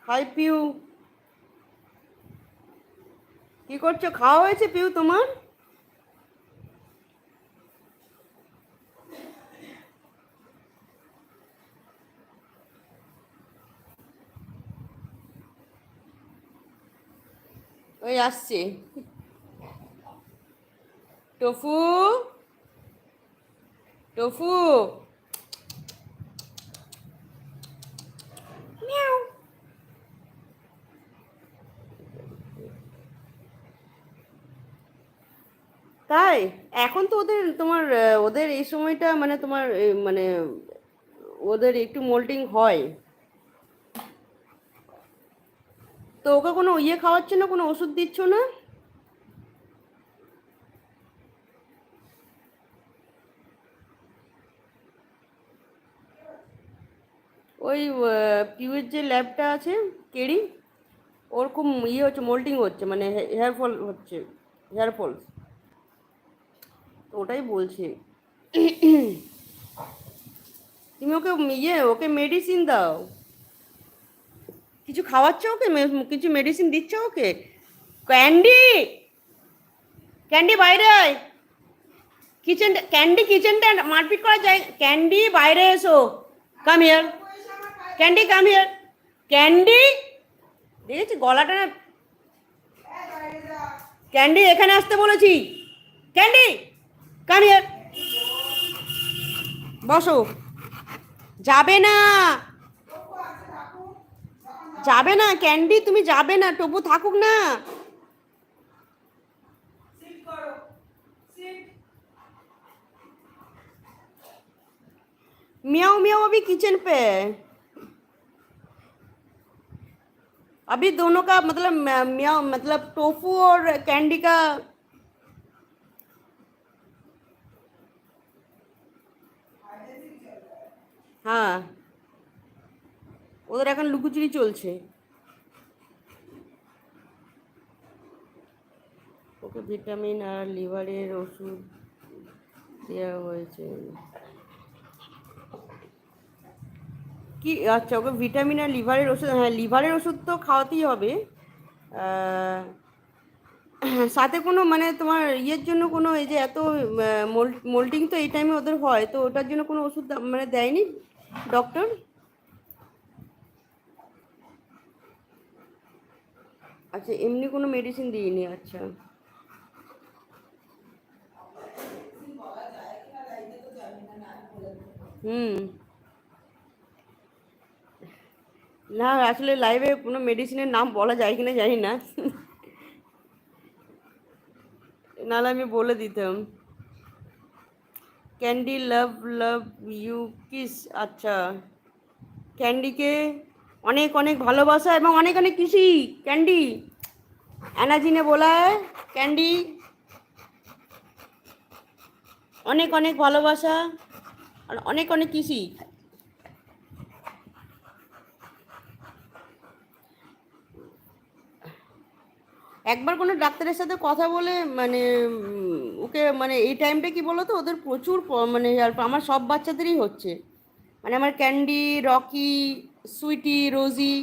High Piu, কি করছো? খাওয়া হয়েছে পিউ তোমার? ওই আসছে টফু, টফু। মিয়াও। তাই এখন তো ওদের তোমার ওদের এই সময়টা মানে তোমার মানে ওদের একটু মোল্টিং হয়। তো ওকে কোনো ইয়ে খাওয়াচ্ছ না, কোনো ওষুধ দিচ্ছ না? ওই পিউয়ের যে ল্যাবটা আছে, কেড়ি, ওর খুব ইয়ে হচ্ছে, মোল্টিং হচ্ছে, মানে হেয়ার ফল হচ্ছে, হেয়ার ফল। তো ওটাই বলছি। তুমি ওকে ওকে মেডিসিন দাও। কিছু খাওয়াচ্ছ ওকে? কিছু মেডিসিন দিচ্ছ ওকে? ক্যান্ডি, ক্যান্ডি বাইরে আয়। কিচেন ক্যান্ডি, কিচেনটা মারপিট করা যায়। ক্যান্ডি বাইরে এসো, come here. Candy come here. Candy, দেখেছি গলাটা না। ক্যান্ডি এখানে আসতে বলেছি। ক্যান্ডি কাম হিয়ার, বসো। যাবে না, যাবে না ক্যান্ডি, তুমি যাবে না, তবু থাকুক না। मियाओ मियाओ अभी किचन पे है। अभी दोनों का मतलब मियाओ मतलब टोफू और कैंडी का। হ্যাঁ, ওদের এখন লুকোচুরি চলছে। ওকে ভিটামিন আর লিভারের ওষুধ দেওয়া হয়েছে। কি আচ্ছা, ওকে ভিটামিন আর লিভারের ওষুধ, হ্যাঁ লিভারের ওষুধ তো খাওয়াতেই হবে। আহ, সাথে কোনো মানে তোমার ইয়ের জন্য কোনো, এই যে এত মোল্টিং তো এই টাইমে ওদের হয়, তো ওটার জন্য কোনো ওষুধ মানে দেয়নি ডক্টর? আচ্ছা, এমনি কোনো মেডিসিন দিইনি, আচ্ছা। হুম। না আসলে লাইভে কোনো মেডিসিনের নাম বলা যায় কিনা জানি না। নাহলে আমি বলে দিতাম। Candy love love you kiss, আচ্ছা। ক্যান্ডিকে অনেক অনেক ভালোবাসা এবং অনেক অনেক খুশি। ক্যান্ডি, एनाजी ने बोला है ক্যান্ডি অনেক অনেক ভালোবাসা আর অনেক অনেক খুশি। একবার কোনো ডাক্তারের সাথে কথা বলে মানে ওকে মানে এই টাইমটা কি বলো তো, ওদের প্রচুর মানে আর আমার সব বাচ্চাদেরই হচ্ছে, মানে আমার ক্যান্ডি, রকি, সুইটি, রোজি,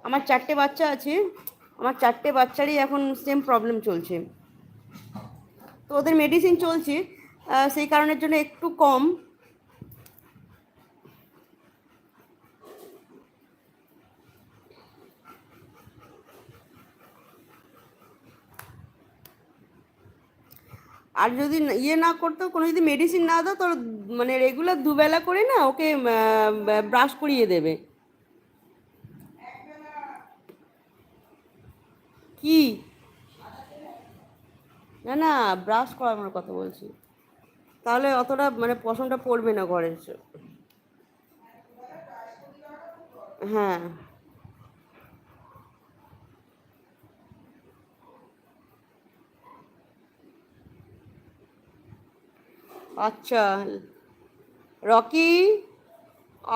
আমার 4টে বাচ্চা আছে। আমার 4টে বাচ্চারই এখন সেম প্রবলেম চলছে। তো ওদের মেডিসিন চলছে, সেই কারণের জন্য একটু কম। আর যদি ইয়ে না করতো, কোনো যদি মেডিসিন না দাও, তোর মানে রেগুলার দুবেলা করে না ওকে ব্রাশ করিয়ে দেবে। কি? না না, ব্রাশ করানোর কথা বলছি, তাহলে অতটা মানে পশমটা পড়বে না ঘরে এসে। হ্যাঁ। আচ্ছা। রকি,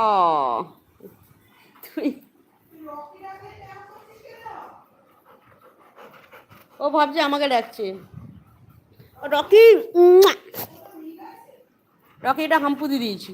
অ তুই, ও ভাবছে আমাকে ডাকছে। রকি, রকি এটা হাম্পু দিয়ে দিয়েছি।